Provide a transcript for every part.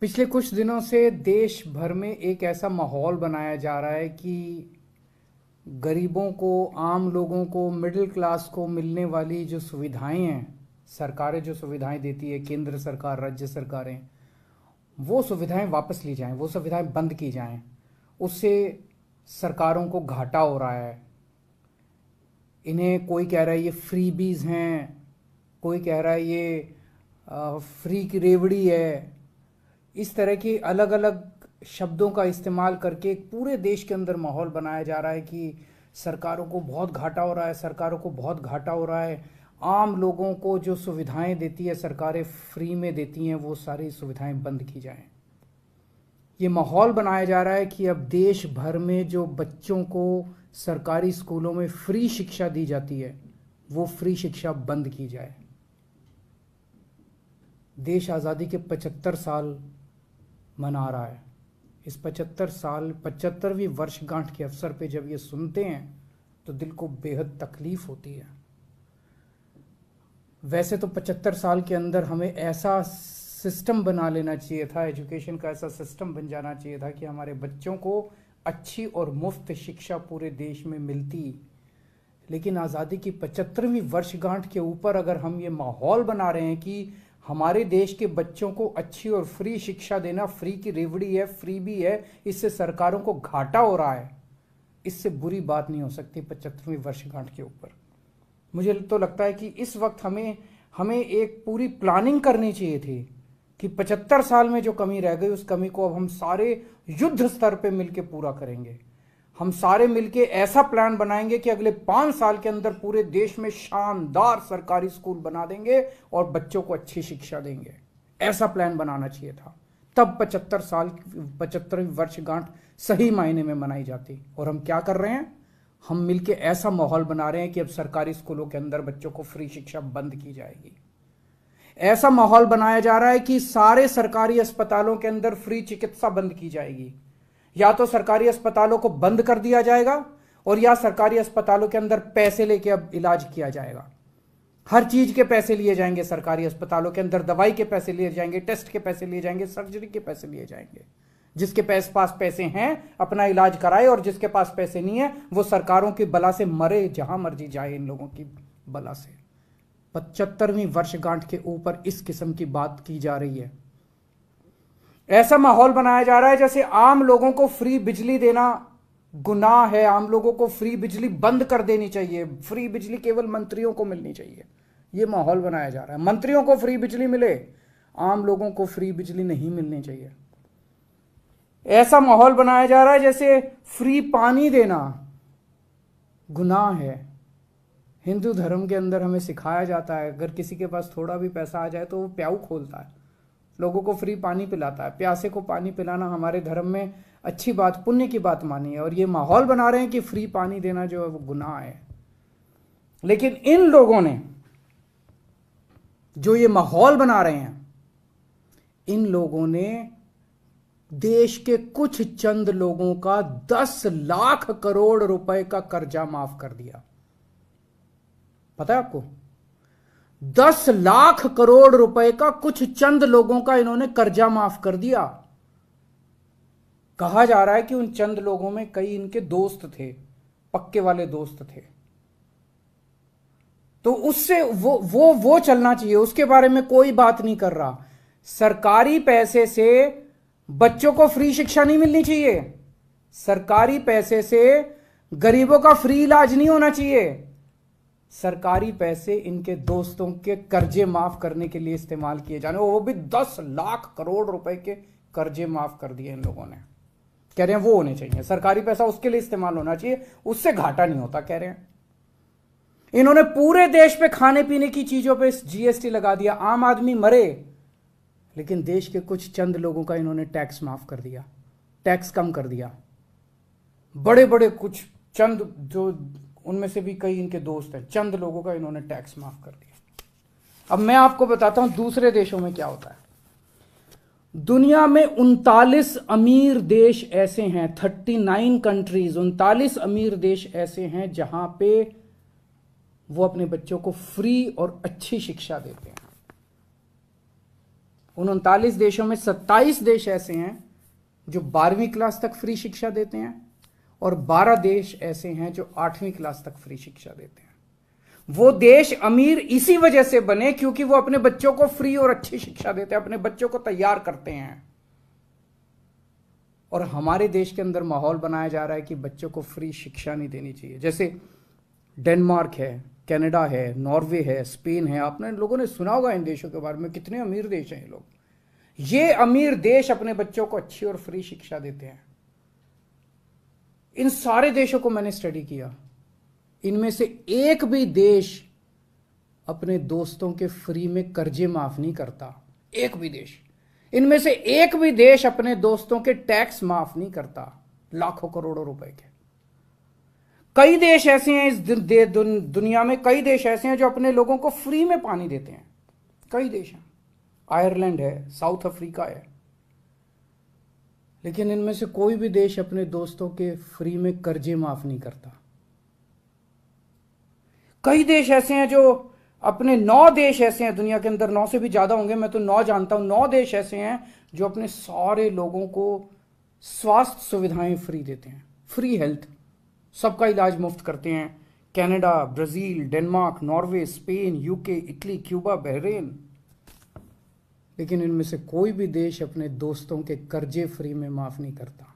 पिछले कुछ दिनों से देश भर में एक ऐसा माहौल बनाया जा रहा है कि गरीबों को, आम लोगों को, मिडिल क्लास को मिलने वाली जो सुविधाएं हैं, सरकारें जो सुविधाएं देती है, केंद्र सरकार, राज्य सरकारें, वो सुविधाएं वापस ली जाएं, वो सुविधाएं बंद की जाएं। उससे सरकारों को घाटा हो रहा है। इन्हें कोई कह रहा है ये फ्रीबीज हैं, कोई कह रहा है ये फ्री की रेवड़ी है। इस तरह की अलग अलग शब्दों का इस्तेमाल करके एक पूरे देश के अंदर माहौल बनाया जा रहा है कि सरकारों को बहुत घाटा हो रहा है, सरकारों को बहुत घाटा हो रहा है। आम लोगों को जो सुविधाएं देती है सरकारें, फ्री में देती हैं, वो सारी सुविधाएं बंद की जाएं। ये माहौल बनाया जा रहा है कि अब देश भर में जो बच्चों को सरकारी स्कूलों में फ्री शिक्षा दी जाती है, वो फ्री शिक्षा बंद की जाए। देश आज़ादी के 75 साल मना रहा है। इस 75वीं वर्षगांठ के अवसर पे जब ये सुनते हैं तो दिल को बेहद तकलीफ होती है। वैसे तो 75 साल के अंदर हमें ऐसा सिस्टम बना लेना चाहिए था, एजुकेशन का ऐसा सिस्टम बन जाना चाहिए था कि हमारे बच्चों को अच्छी और मुफ्त शिक्षा पूरे देश में मिलती। लेकिन आज़ादी की 75वीं वर्षगांठ के ऊपर अगर हम ये माहौल बना रहे हैं कि हमारे देश के बच्चों को अच्छी और फ्री शिक्षा देना फ्री की रेवड़ी है, फ्री भी है, इससे सरकारों को घाटा हो रहा है, इससे बुरी बात नहीं हो सकती 75वीं वर्षगांठ के ऊपर। मुझे तो लगता है कि इस वक्त हमें एक पूरी प्लानिंग करनी चाहिए थी कि 75 साल में जो कमी रह गई उस कमी को अब हम सारे युद्ध स्तर पे मिलके पूरा करेंगे। हम सारे मिलके ऐसा प्लान बनाएंगे कि अगले 5 साल के अंदर पूरे देश में शानदार सरकारी स्कूल बना देंगे और बच्चों को अच्छी शिक्षा देंगे। ऐसा प्लान बनाना चाहिए था, तब 75वीं वर्षगांठ सही मायने में मनाई जाती। और हम क्या कर रहे हैं? हम मिलके ऐसा माहौल बना रहे हैं कि अब सरकारी स्कूलों के अंदर बच्चों को फ्री शिक्षा बंद की जाएगी। ऐसा माहौल बनाया जा रहा है कि सारे सरकारी अस्पतालों के अंदर फ्री चिकित्सा बंद की जाएगी। या तो सरकारी अस्पतालों को बंद कर दिया जाएगा और या सरकारी अस्पतालों के अंदर पैसे लेके अब इलाज किया जाएगा। हर चीज के पैसे लिए जाएंगे सरकारी अस्पतालों के अंदर, दवाई के पैसे लिए जाएंगे, टेस्ट के पैसे लिए जाएंगे, सर्जरी के पैसे लिए जाएंगे। जिसके पास पैसे हैं अपना इलाज कराए और जिसके पास पैसे नहीं है वो सरकारों की बला से मरे, जहां मर्जी जाए इन लोगों की बला से। 75वीं वर्षगांठ के ऊपर इस किस्म की बात की जा रही है। ऐसा माहौल बनाया जा रहा है जैसे आम लोगों को फ्री बिजली देना गुनाह है, आम लोगों को फ्री बिजली बंद कर देनी चाहिए, फ्री बिजली केवल मंत्रियों को मिलनी चाहिए। यह माहौल बनाया जा रहा है। मंत्रियों को फ्री बिजली मिले, आम लोगों को फ्री बिजली नहीं मिलनी चाहिए। ऐसा माहौल बनाया जा रहा है जैसे फ्री पानी देना गुनाह है। हिंदू धर्म के अंदर हमें सिखाया जाता है अगर किसी के पास थोड़ा भी पैसा आ जाए तो वो प्याऊ खोलता है, लोगों को फ्री पानी पिलाता है। प्यासे को पानी पिलाना हमारे धर्म में अच्छी बात, पुण्य की बात मानी है। और ये माहौल बना रहे हैं कि फ्री पानी देना जो है वो गुनाह है। लेकिन इन लोगों ने जो ये माहौल बना रहे हैं, इन लोगों ने देश के कुछ चंद लोगों का 10 लाख करोड़ रुपए का कर्जा माफ कर दिया। पता है आपको? 10 लाख करोड़ रुपए का कुछ चंद लोगों का इन्होंने कर्जा माफ कर दिया। कहा जा रहा है कि उन चंद लोगों में कई इनके दोस्त थे, पक्के वाले दोस्त थे। तो उससे वो चलना चाहिए, उसके बारे में कोई बात नहीं कर रहा। सरकारी पैसे से बच्चों को फ्री शिक्षा नहीं मिलनी चाहिए, सरकारी पैसे से गरीबों का फ्री इलाज नहीं होना चाहिए। सरकारी पैसे इनके दोस्तों के कर्जे माफ करने के लिए इस्तेमाल किए जाने, वो भी 10 लाख करोड़ रुपए के कर्जे माफ कर दिए इन लोगों ने। कह रहे हैं वो होने चाहिए, सरकारी पैसा उसके लिए इस्तेमाल होना चाहिए, उससे घाटा नहीं होता कह रहे हैं। इन्होंने पूरे देश पे खाने पीने की चीजों पे जीएसटी लगा दिया, आम आदमी मरे, लेकिन देश के कुछ चंद लोगों का इन्होंने टैक्स माफ कर दिया, टैक्स कम कर दिया। बड़े बड़े कुछ चंद, जो उनमें से भी कई इनके दोस्त हैं, चंद लोगों का इन्होंने टैक्स माफ कर दिया। अब मैं आपको बताता हूं दूसरे देशों में क्या होता है। दुनिया में 39 अमीर देश ऐसे हैं, 39 कंट्रीज, 39 अमीर देश ऐसे हैं जहां पे वो अपने बच्चों को फ्री और अच्छी शिक्षा देते हैं। उन 39 देशों में 27 देश ऐसे हैं जो 12वीं क्लास तक फ्री शिक्षा देते हैं और 12 देश ऐसे हैं जो 8वीं क्लास तक फ्री शिक्षा देते हैं। वो देश अमीर इसी वजह से बने क्योंकि वो अपने बच्चों को फ्री और अच्छी शिक्षा देते हैं, अपने बच्चों को तैयार करते हैं। और हमारे देश के अंदर माहौल बनाया जा रहा है कि बच्चों को फ्री शिक्षा नहीं देनी चाहिए। जैसे डेनमार्क है, कनाडा है, नॉर्वे है, स्पेन है, आपने लोगों ने सुना होगा इन देशों के बारे में, कितने अमीर देश हैं ये लोग। ये अमीर देश अपने बच्चों को अच्छी और फ्री शिक्षा देते हैं। इन सारे देशों को मैंने स्टडी किया, इनमें से एक भी देश अपने दोस्तों के फ्री में कर्जे माफ नहीं करता। एक भी देश, इनमें से एक भी देश अपने दोस्तों के टैक्स माफ नहीं करता, लाखों करोड़ों रुपए के। कई देश ऐसे हैं इस दुनिया में, कई देश ऐसे हैं जो अपने लोगों को फ्री में पानी देते हैं। कई देश हैं, आयरलैंड है, साउथ अफ्रीका है, लेकिन इनमें से कोई भी देश अपने दोस्तों के फ्री में कर्जे माफ नहीं करता। कई देश ऐसे हैं जो अपने 9 देश ऐसे हैं दुनिया के अंदर, 9 से भी ज्यादा होंगे, मैं तो 9 जानता हूं, 9 देश ऐसे हैं जो अपने सारे लोगों को स्वास्थ्य सुविधाएं फ्री देते हैं, फ्री हेल्थ, सबका इलाज मुफ्त करते हैं। Canada, Brazil, Denmark, Norway, Spain, UK, Italy, Cuba, Bahrain. लेकिन इनमें से कोई भी देश अपने दोस्तों के कर्जे फ्री में माफ नहीं करता।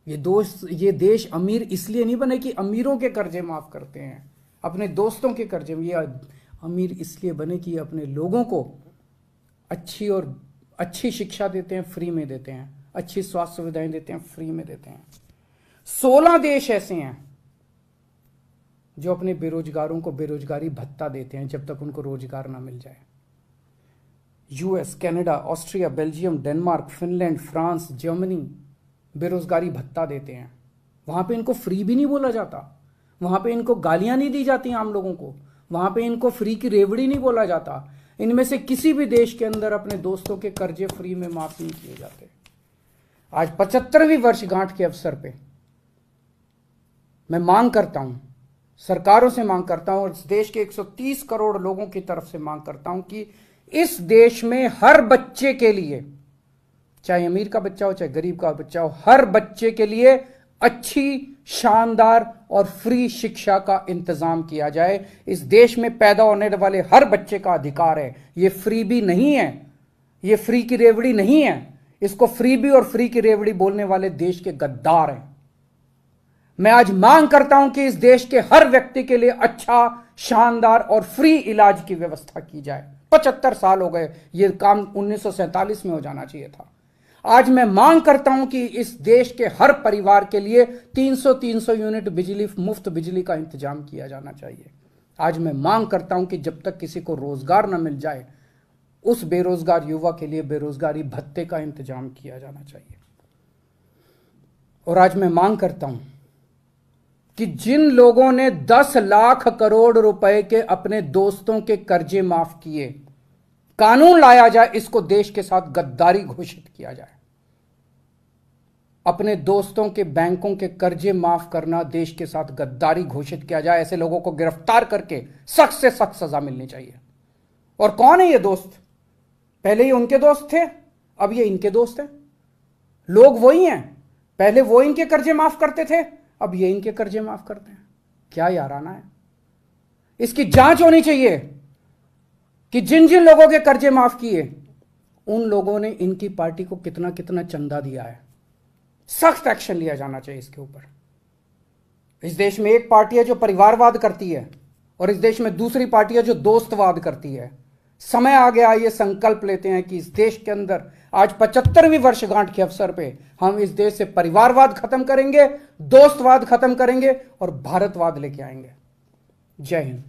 ये देश अमीर इसलिए नहीं बने कि अमीरों के कर्जे माफ करते हैं, अपने दोस्तों के कर्जे में। ये अमीर इसलिए बने कि अपने लोगों को अच्छी शिक्षा देते हैं, फ्री में देते हैं, अच्छी स्वास्थ्य सुविधाएं देते हैं, फ्री में देते हैं। 16 देश ऐसे हैं जो अपने बेरोजगारों को बेरोजगारी भत्ता देते हैं जब तक उनको रोजगार ना मिल जाए। US, Canada, Austria, Belgium, Denmark, Finland, France, Germany बेरोजगारी भत्ता देते हैं। वहां पे इनको फ्री भी नहीं बोला जाता, वहां पे इनको गालियां नहीं दी जाती आम लोगों को, वहां पे इनको फ्री की रेवड़ी नहीं बोला जाता। इनमें से किसी भी देश के अंदर अपने दोस्तों के कर्जे फ्री में माफ नहीं किए जाते। आज 75वीं वर्षगांठ के अवसर पे मैं मांग करता हूं, सरकारों से मांग करता हूं और इस देश के 130 करोड़ लोगों की तरफ से मांग करता हूं कि इस देश में हर बच्चे के लिए, चाहे अमीर का बच्चा हो चाहे गरीब का बच्चा हो, हर बच्चे के लिए अच्छी, शानदार और फ्री शिक्षा का इंतजाम किया जाए। इस देश में पैदा होने वाले हर बच्चे का अधिकार है। ये फ्री भी नहीं है, ये फ्री की रेवड़ी नहीं है। इसको फ्री भी और फ्री की रेवड़ी बोलने वाले देश के गद्दार हैं। मैं आज मांग करता हूं कि इस देश के हर व्यक्ति के लिए अच्छा, शानदार और फ्री इलाज की व्यवस्था की जाए। 75 साल हो गए, यह काम 1947 में हो जाना चाहिए था। आज मैं मांग करता हूं कि इस देश के हर परिवार के लिए 300 यूनिट बिजली, मुफ्त बिजली का इंतजाम किया जाना चाहिए। आज मैं मांग करता हूं कि जब तक किसी को रोजगार न मिल जाए, उस बेरोजगार युवा के लिए बेरोजगारी भत्ते का इंतजाम किया जाना चाहिए। और आज मैं मांग करता हूं कि जिन लोगों ने 10 लाख करोड़ रुपए के अपने दोस्तों के कर्जे माफ किए, कानून लाया जाए, इसको देश के साथ गद्दारी घोषित किया जाए। अपने दोस्तों के बैंकों के कर्जे माफ करना देश के साथ गद्दारी घोषित किया जाए। ऐसे लोगों को गिरफ्तार करके सख्त से सख्त सजा मिलनी चाहिए। और कौन है ये दोस्त? पहले ये उनके दोस्त थे, अब ये इनके दोस्त हैं। लोग वही हैं, पहले वो इनके कर्जे माफ करते थे, अब ये इनके कर्जे माफ करते हैं। क्या याराना है? इसकी जांच होनी चाहिए कि जिन जिन लोगों के कर्जे माफ किए उन लोगों ने इनकी पार्टी को कितना कितना चंदा दिया है। सख्त एक्शन लिया जाना चाहिए इसके ऊपर। इस देश में एक पार्टी है जो परिवारवाद करती है और इस देश में दूसरी पार्टी है जो दोस्तवाद करती है। समय आ गया, ये संकल्प लेते हैं कि इस देश के अंदर आज 75वीं वर्षगांठ के अवसर पे हम इस देश से परिवारवाद खत्म करेंगे, दोस्तवाद खत्म करेंगे और भारतवाद लेके आएंगे। जय हिंद।